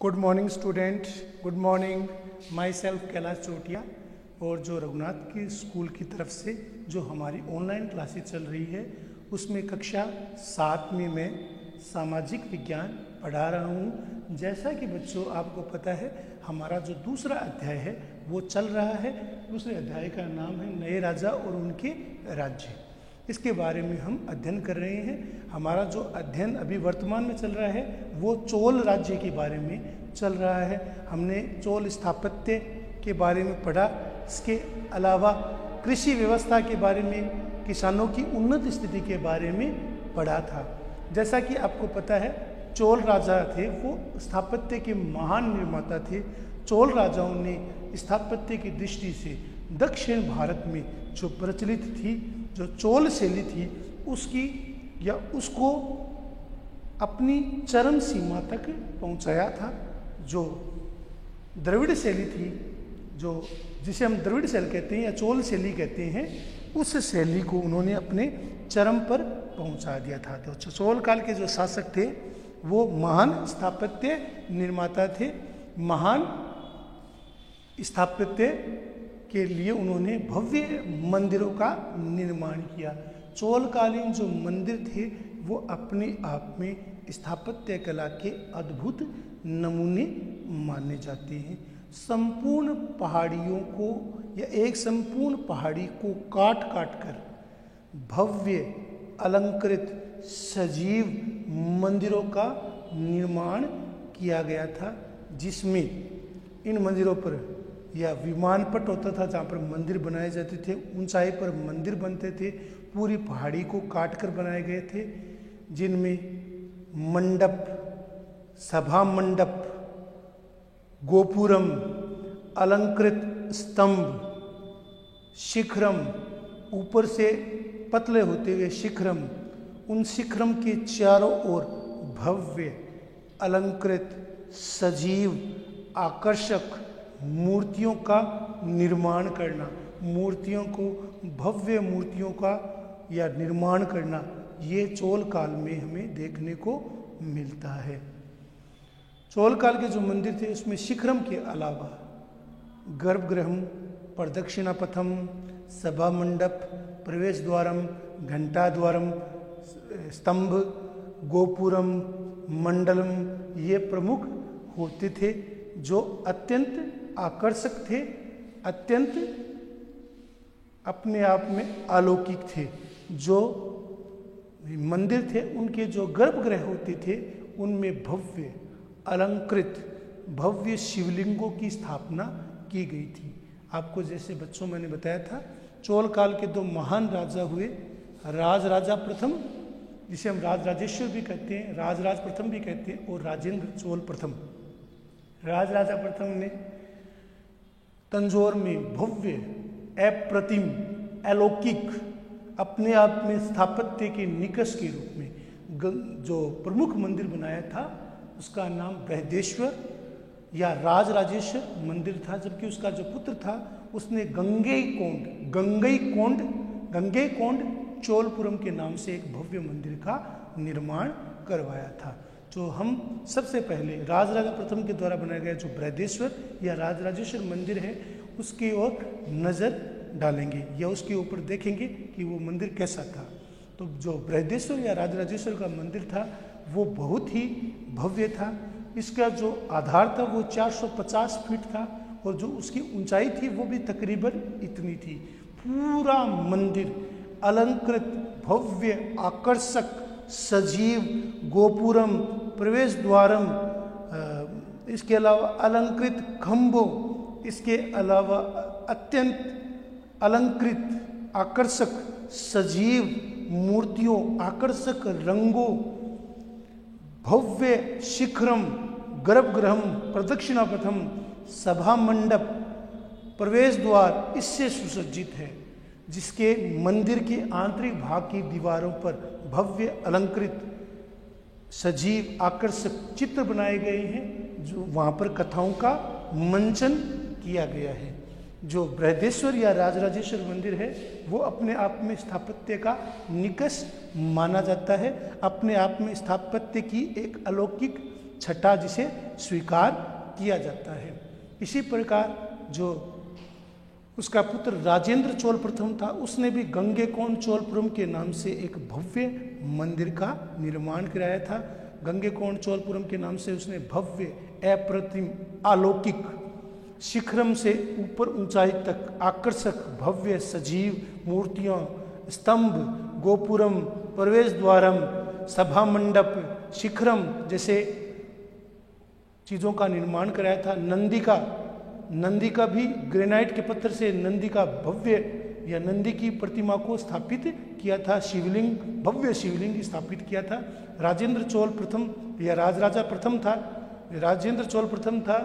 Good morning student, good morning. My self Kailash Chotiya और जो रघुनाथ की स्कूल की तरफ से जो हमारी ऑनलाइन क्लासेस चल रही है उसमें कक्षा 7वीं में सामाजिक विज्ञान पढ़ा रहा हूँ। जैसा कि बच्चों आपको पता है हमारा जो दूसरा अध्याय है वो चल रहा है। दूसरे अध्याय का नाम है नए राजा और उनके राज्य। इसके बारे में हम अध्ययन कर रहे हैं। हमारा जो अध्ययन अभी वर्तमान में चल रहा है वो चोल राज्य के बारे में चल रहा है। हमने चोल स्थापत्य के बारे में पढ़ा। इसके अलावा कृषि व्यवस्था के बारे में, किसानों की उन्नत स्थिति के बारे में पढ़ा था। जैसा कि आपको पता है चोल राजा थे वो स्थापत्य के महान निर्माता थे। चोल राजाओं ने स्थापत्य की दृष्टि से दक्षिण भारत में जो प्रचलित थी, जो चोल शैली थी उसको अपनी चरम सीमा तक पहुंचाया था। जो द्रविड़ शैली थी, जो जिसे हम द्रविड़ शैली कहते हैं या चोल शैली कहते हैं, उस शैली को उन्होंने अपने चरम पर पहुंचा दिया था। तो चोल काल के जो शासक थे वो महान स्थापत्य निर्माता थे। महान स्थापत्य के लिए उन्होंने भव्य मंदिरों का निर्माण किया। चोलकालीन जो मंदिर थे वो अपने आप में स्थापत्य कला के अद्भुत नमूने माने जाते हैं। संपूर्ण पहाड़ियों को या एक संपूर्ण पहाड़ी को काट काट कर भव्य अलंकृत सजीव मंदिरों का निर्माण किया गया था, जिसमें इन मंदिरों पर या विमान पट होता था जहाँ पर मंदिर बनाए जाते थे। ऊंचाई पर मंदिर बनते थे, पूरी पहाड़ी को काट कर बनाए गए थे, जिनमें मंडप, सभा मंडप, गोपुरम, अलंकृत स्तंभ, शिखरम, ऊपर से पतले होते हुए शिखरम, उन शिखरम के चारों ओर भव्य अलंकृत सजीव आकर्षक मूर्तियों का निर्माण करना, मूर्तियों को भव्य मूर्तियों का या निर्माण करना, ये चोल काल में हमें देखने को मिलता है। चोल काल के जो मंदिर थे उसमें शिखरम के अलावा गर्भगृहम, प्रदक्षिणापथम, सभा मंडप, प्रवेश द्वारम, घंटा द्वारम, स्तंभ, गोपुरम, मंडलम, ये प्रमुख होते थे जो अत्यंत आकर्षक थे, अत्यंत अपने आप में अलौकिक थे। जो मंदिर थे उनके जो गर्भगृह होते थे उनमें भव्य अलंकृत भव्य शिवलिंगों की स्थापना की गई थी। आपको जैसे बच्चों मैंने बताया था चोल काल के दो महान राजा हुए, राजराजा प्रथम, जिसे हम राजराजेश्वर भी कहते हैं, राजराज प्रथम भी कहते हैं, और राजेंद्र चोल प्रथम। राजराजा प्रथम ने तंजौर में भव्य, अप्रतिम, अलौकिक, अपने आप में स्थापत्य के निकष के रूप में जो प्रमुख मंदिर बनाया था उसका नाम बृहदेश्वर या राजराजेश्वर मंदिर था। जबकि उसका जो पुत्र था उसने गंगईकोंड चोलपुरम के नाम से एक भव्य मंदिर का निर्माण करवाया था। जो हम सबसे पहले राजराजा प्रथम के द्वारा बनाया गया जो बृहदेश्वर या राजराजेश्वर मंदिर है उसकी ओर नज़र डालेंगे या उसके ऊपर देखेंगे कि वो मंदिर कैसा था। तो जो बृहदेश्वर या राजराजेश्वर का मंदिर था वो बहुत ही भव्य था। इसका जो आधार था वो 450 फीट था और जो उसकी ऊंचाई थी वो भी तकरीबन इतनी थी। पूरा मंदिर अलंकृत, भव्य, आकर्षक, सजीव, गोपुरम, प्रवेश द्वारम, इसके अलावा अलंकृत खंभों, इसके अलावा अत्यंत अलंकृत, आकर्षक, सजीव मूर्तियों, आकर्षक रंगों, भव्य शिखरम, गर्भगृहम, प्रदक्षिणापथम, सभा मंडप, प्रवेश द्वार इससे सुसज्जित है, जिसके मंदिर के आंतरिक भाग की दीवारों पर भव्य अलंकृत सजीव आकर्षक चित्र बनाए गए हैं। जो वहाँ पर कथाओं का मंचन किया गया है। जो बृहदेश्वर या राजराजेश्वर मंदिर है वो अपने आप में स्थापत्य का निकष माना जाता है। अपने आप में स्थापत्य की एक अलौकिक छठा जिसे स्वीकार किया जाता है। इसी प्रकार जो उसका पुत्र राजेंद्र चोल प्रथम था, उसने भी गंगैकोंड चोलपुरम के नाम से एक भव्य मंदिर का निर्माण कराया था। गंगैकोंड चोलपुरम के नाम से उसने भव्य, अप्रतिम, अलौकिक, शिखरम से ऊपर ऊंचाई तक आकर्षक, भव्य, सजीव मूर्तियां, स्तंभ, गोपुरम, प्रवेश द्वारम, सभा मंडप, शिखरम जैसे चीज़ों का निर्माण कराया था। नंदी का भी ग्रेनाइट के पत्थर से नंदी का भव्य या नंदी की प्रतिमा को स्थापित किया था। शिवलिंग, भव्य शिवलिंग स्थापित किया था। राजेंद्र चोल प्रथम या राजराजा प्रथम था, राजेंद्र चोल प्रथम था,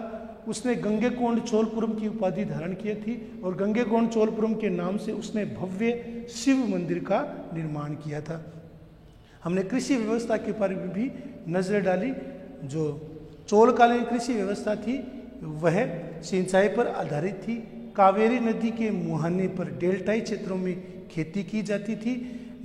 उसने गंगैकोंड चोलपुरम की उपाधि धारण की थी और गंगैकोंड चोलपुरम के नाम से उसने भव्य शिव मंदिर का निर्माण किया था। हमने कृषि व्यवस्था के बारे में भी नजर डाली। जो चोलकालीन कृषि व्यवस्था थी वह सिंचाई पर आधारित थी। कावेरी नदी के मुहाने पर डेल्टाई क्षेत्रों में खेती की जाती थी।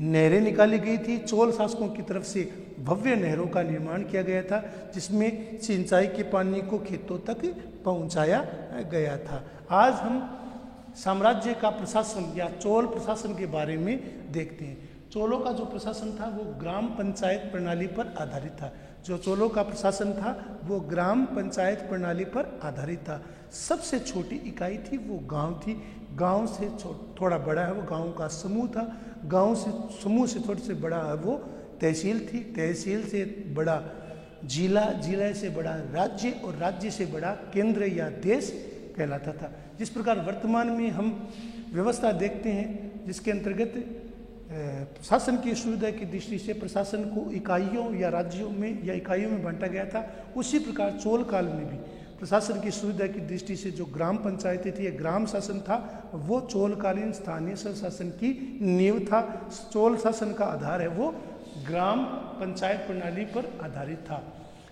नहरें निकाली गई थी। चोल शासकों की तरफ से भव्य नहरों का निर्माण किया गया था, जिसमें सिंचाई के पानी को खेतों तक पहुंचाया गया था। आज हम साम्राज्य का प्रशासन या चोल प्रशासन के बारे में देखते हैं। चोलों का जो प्रशासन था वो ग्राम पंचायत प्रणाली पर आधारित था। जो चोलों का प्रशासन था वो ग्राम पंचायत प्रणाली पर आधारित था। सबसे छोटी इकाई थी वो गांव थी। गांव से थोड़ा बड़ा है वो गांव का समूह था। गांव से समूह से थोड़े से बड़ा है वो तहसील थी। तहसील से बड़ा जिला, जिला से बड़ा राज्य और राज्य से बड़ा केंद्र या देश कहलाता था। जिस प्रकार वर्तमान में हम व्यवस्था देखते हैं जिसके अंतर्गत प्रशासन की सुविधा की दृष्टि से प्रशासन को इकाइयों या राज्यों में या इकाइयों में बांटा गया था, उसी प्रकार चोल काल में भी प्रशासन की सुविधा की दृष्टि से जो ग्राम पंचायतें थी, ग्राम शासन था, वो चोलकालीन स्थानीय स्वशासन की नींव था। चोल शासन का आधार है वो ग्राम पंचायत प्रणाली पर आधारित था।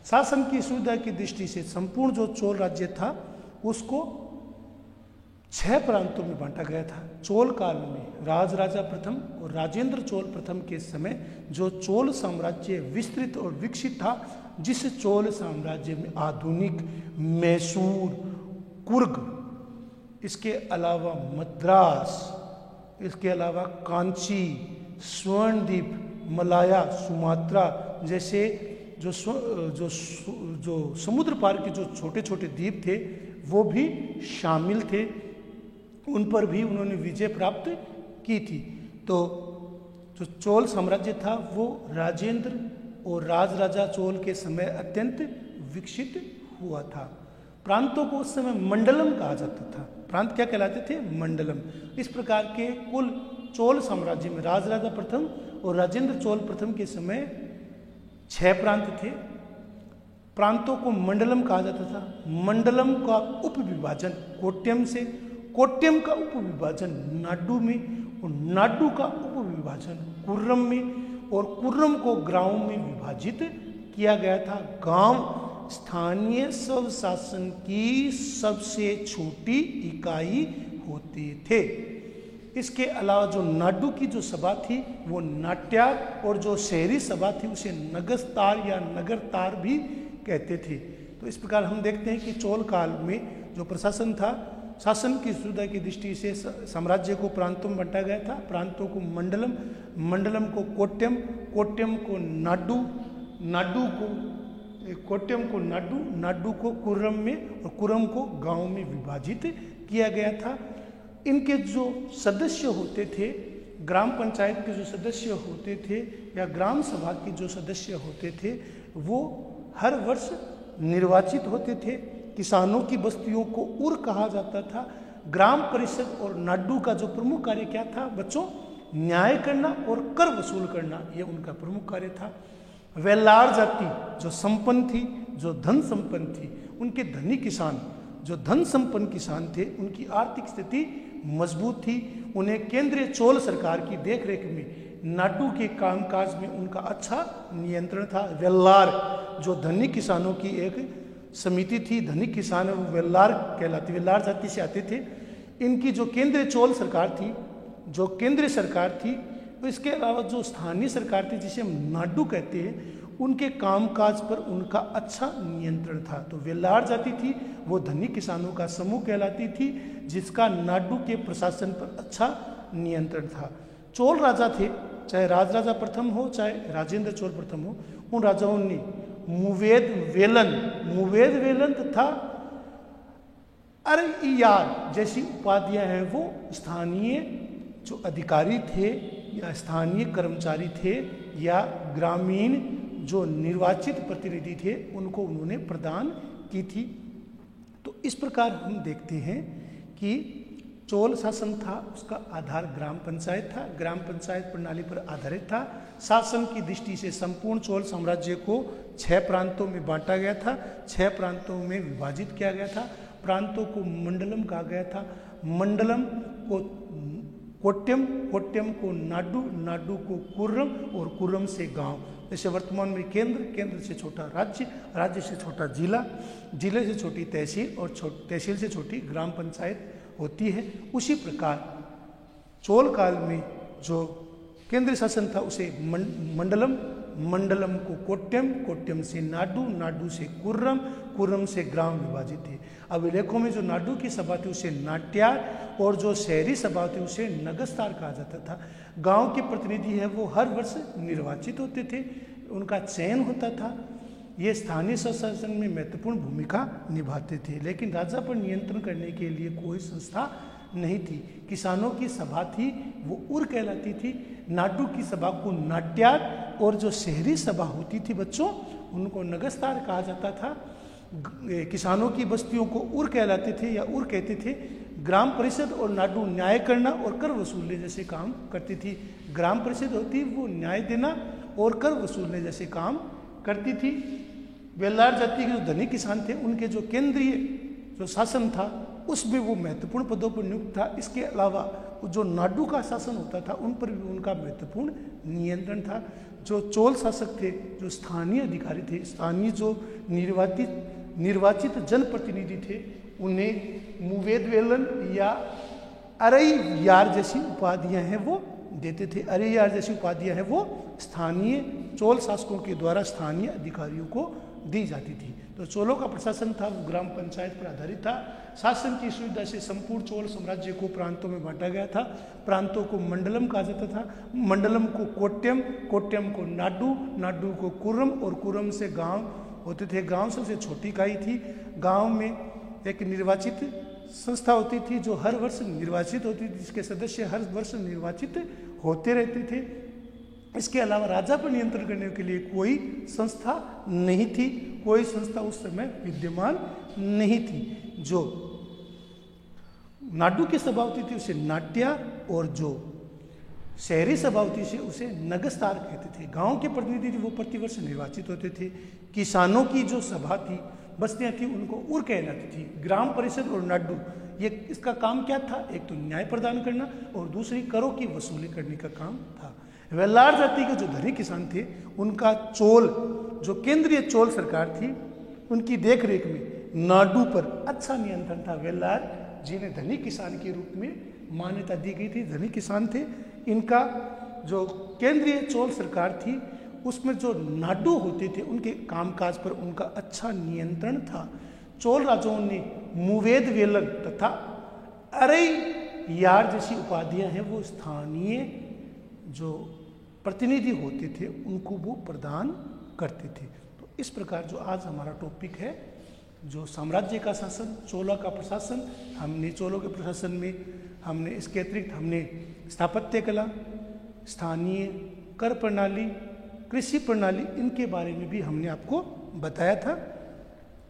शासन की सुविधा की दृष्टि से संपूर्ण जो चोल राज्य था उसको 6 प्रांतों में बांटा गया था। चोल काल में राजराजा प्रथम और राजेंद्र चोल प्रथम के समय जो चोल साम्राज्य विस्तृत और विकसित था, जिस चोल साम्राज्य में आधुनिक मैसूर, कुर्ग, इसके अलावा मद्रास, इसके अलावा कांची, स्वर्णद्वीप, मलाया, सुमात्रा जैसे जो समुद्र पार के जो छोटे छोटे द्वीप थे वो भी शामिल थे। उन पर भी उन्होंने विजय प्राप्त की थी। तो जो चोल साम्राज्य था वो राजेंद्र और राजराजा चोल के समय अत्यंत विकसित हुआ था। प्रांतों को उस समय मंडलम कहा जाता था। प्रांत क्या कहलाते थे? मंडलम। इस प्रकार के कुल चोल साम्राज्य में राजराजा प्रथम और राजेंद्र चोल प्रथम के समय 6 प्रांत थे। प्रांतों को मंडलम कहा जाता था। मंडलम का उप विभाजन कोट्यम से, कोट्यम का उप विभाजन नाडु में और नाडु का उप विभाजन कुर्रम में और कुर्रम को गांव में विभाजित किया गया था। गांव स्थानीय स्वशासन की सबसे छोटी इकाई होते थे। इसके अलावा जो नाडु की जो सभा थी वो नाट्यार और जो शहरी सभा थी उसे नगस्तार या नगरतार भी कहते थे। तो इस प्रकार हम देखते हैं कि चोल काल में जो प्रशासन था, शासन की सुविधा की दृष्टि से साम्राज्य को प्रांतों में बांटा गया था। प्रांतों को मंडलम, मंडलम को कोट्यम, कोट्यम को नाडु, नाडु को कोट्यम को नाडु, नाडु को कुर्रम में और कुर्रम को गांव में विभाजित किया गया था। इनके जो सदस्य होते थे, ग्राम पंचायत के जो सदस्य होते थे या ग्राम सभा के जो सदस्य होते थे वो हर वर्ष निर्वाचित होते थे। किसानों की बस्तियों को उर कहा जाता था। ग्राम परिषद और नाडु का जो प्रमुख कार्य क्या था बच्चों? न्याय करना और कर वसूल करना, ये उनका प्रमुख कार्य था। वेलार जाति जो संपन्न थी, जो धन संपन्न थी, उनके धनी किसान, जो धन संपन्न किसान थे, उनकी आर्थिक स्थिति मजबूत थी। उन्हें केंद्रीय चोल सरकार की देखरेख में नाडु के कामकाज में उनका अच्छा नियंत्रण था। वेल्लार जो धनी किसानों की एक समिति थी, धनी किसान वो वेल्लार कहलाती, वेल्लार जाति से आते थे। इनकी जो केंद्रीय चोल सरकार थी, जो केंद्रीय सरकार थी, इसके अलावा जो स्थानीय सरकार थी जिसे हम नाडु कहते हैं, उनके कामकाज पर उनका अच्छा नियंत्रण था। तो वेलार जाति थी वो धनी किसानों का समूह कहलाती थी जिसका नाडु के प्रशासन पर अच्छा नियंत्रण था। चोल राजा थे, चाहे राजराजा प्रथम हो चाहे राजेंद्र चोल प्रथम हो, उन राजाओं ने मुवेद वेलन तथा अरयार जैसी उपाधियां हैं वो स्थानीय जो अधिकारी थे या स्थानीय कर्मचारी थे या ग्रामीण जो निर्वाचित प्रतिनिधि थे उनको उन्होंने प्रदान की थी। तो इस प्रकार हम देखते हैं कि चोल शासन था, उसका आधार ग्राम पंचायत था, ग्राम पंचायत प्रणाली पर आधारित था। शासन की दृष्टि से संपूर्ण चोल साम्राज्य को 6 प्रांतों में बांटा गया था, 6 प्रांतों में विभाजित किया गया था। प्रांतों को मंडलम कहा गया था, मंडलम को कोट्यम, कोट्यम को नाडु, नाडु को कुर्रम और कुर्रम से गांव। जैसे वर्तमान में केंद्र, केंद्र से छोटा राज्य, राज्य से छोटा जिला, जिले से छोटी तहसील और तहसील से छोटी ग्राम पंचायत होती है। उसी प्रकार चोल काल में जो केंद्रीय शासन था उसे मंडलम, मंडलम को कोट्यम, कोट्यम से नाडु, नाडु से कुर्रम, कुर्रम से ग्राम विभाजित थे। अभिलेखों में जो नाडु की सभा थी उसे नाट्यार और जो शहरी सभा थी उसे नगस्तार कहा जाता था। गांव के प्रतिनिधि है वो हर वर्ष निर्वाचित होते थे, उनका चयन होता था। ये स्थानीय स्वशासन में महत्वपूर्ण भूमिका निभाते थे, लेकिन राजा पर नियंत्रण करने के लिए कोई संस्था नहीं थी। किसानों की सभा थी वो उर कहलाती थी, नाडु की सभा को नाट्यार और जो शहरी सभा होती थी बच्चों उनको नगस्तार कहा जाता था। किसानों की बस्तियों को उर कहलाते थे या उर कहते थे। ग्राम परिषद और नाडु न्याय करना और कर वसूलने जैसे काम करती थी। ग्राम परिषद होती वो न्याय देना और कर वसूलने जैसे काम करती थी। वेलार जाति के जो धनी किसान थे उनके जो केंद्रीय जो शासन था उसमें वो महत्वपूर्ण पदों पर नियुक्त था। इसके अलावा जो नाडु का शासन होता था उन पर भी उनका महत्वपूर्ण नियंत्रण था। जो चोल शासक थे, जो स्थानीय अधिकारी थे, स्थानीय जो निर्वाचित जनप्रतिनिधि थे, उन्हें मुवेदवेलन या अरैयार जैसी उपाधियां हैं वो देते थे। अरैयार जैसी उपाधियां हैं वो स्थानीय चोल शासकों के द्वारा स्थानीय अधिकारियों को दी जाती थी। तो चोलों का प्रशासन था वो ग्राम पंचायत पर आधारित था। शासन की सुविधा से संपूर्ण चोल साम्राज्य को प्रांतों में बांटा गया था। प्रांतों को मंडलम कहा जाता था, मंडलम को कोट्यम, कोट्यम को नाडु, नाडु को कुर्रम और कुर्रम से गांव होते थे। गांव सबसे छोटी इकाई थी। गांव में एक निर्वाचित संस्था होती थी जो हर वर्ष निर्वाचित होती थी, जिसके सदस्य हर वर्ष निर्वाचित होते रहते थे। इसके अलावा राजा पर नियंत्रण करने के लिए कोई संस्था नहीं थी, कोई संस्था उस समय विद्यमान नहीं थी। जो नाडु की सभा होती थी उसे नाट्या और जो शहरी सभा होती थी उसे नगस्तार कहते थे। गांव के प्रतिनिधि वो प्रतिवर्ष निर्वाचित होते थे। किसानों की जो सभा थी, बस्तियां थी, उनको उर कहलाती थी। ग्राम परिषद और नाडु ये इसका काम क्या था? एक तो न्याय प्रदान करना और दूसरी करों की वसूली करने का काम था। वेलार जाति के जो धनी किसान थे उनका चोल जो केंद्रीय चोल सरकार थी उनकी देखरेख में नाडु पर अच्छा नियंत्रण था। वेलार जिन्हें धनी किसान के रूप में मान्यता दी गई थी, धनी किसान थे। इनका जो केंद्रीय चोल सरकार थी उसमें जो नाडु होते थे उनके कामकाज पर उनका अच्छा नियंत्रण था। चोल राजाओं ने मुवेद वेलन तथा अरैयार जैसी उपाधियां हैं वो स्थानीय जो प्रतिनिधि होते थे उनको वो प्रदान करते थे। तो इस प्रकार जो आज हमारा टॉपिक है जो साम्राज्य का शासन, चोलों का प्रशासन, हमने चोलों के प्रशासन में हमने इसके अतिरिक्त हमने स्थापत्य कला, स्थानीय कर प्रणाली, कृषि प्रणाली, इनके बारे में भी हमने आपको बताया था,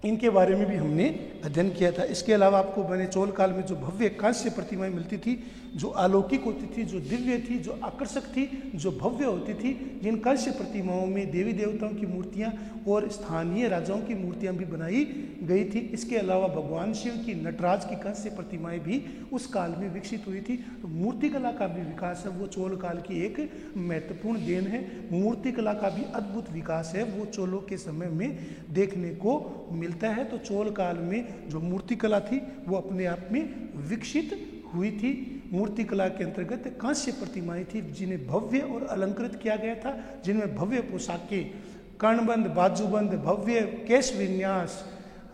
इनके बारे में भी हमने अध्ययन किया था। इसके अलावा आपको मैंने चोल काल में जो भव्य कांस्य प्रतिमाएं मिलती थी, जो अलौकिक होती थी, जो दिव्य थी, जो आकर्षक थी, जो भव्य होती थी, जिन कांस्य प्रतिमाओं में देवी देवताओं की मूर्तियां और स्थानीय राजाओं की मूर्तियां भी बनाई गई थी। इसके अलावा भगवान शिव की, नटराज की कांस्य प्रतिमाएं भी उस काल में विकसित हुई थी। तो मूर्तिकला का भी विकास है वो चोल काल की एक महत्वपूर्ण देन है। मूर्तिकला का भी अद्भुत विकास है वो चोलों के समय में देखने को मिलता है। तो चोल काल में जो मूर्तिकला थी वो अपने आप में विकसित हुई थी। मूर्तिकला के अंतर्गत कांस्य प्रतिमाएं थी जिन्हें भव्य और अलंकृत किया गया था, जिनमें भव्य पोशाकें कर्णबंद, बाजूबंद, भव्य केश विन्यास,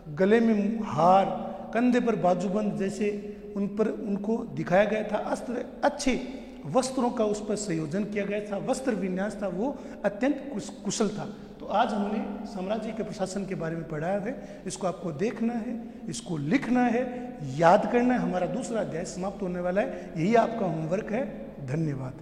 गले में हार, कंधे पर बाजूबंद जैसे उन पर उनको दिखाया गया था। अस्त्र अच्छे वस्त्रों का उस पर संयोजन किया गया था, वस्त्र विन्यास था वो अत्यंत कुशल था। तो आज हमने साम्राज्य के प्रशासन के बारे में पढ़ा है, इसको आपको देखना है, इसको लिखना है, याद करना है। हमारा दूसरा अध्याय समाप्त होने वाला है, यही आपका होमवर्क है। धन्यवाद।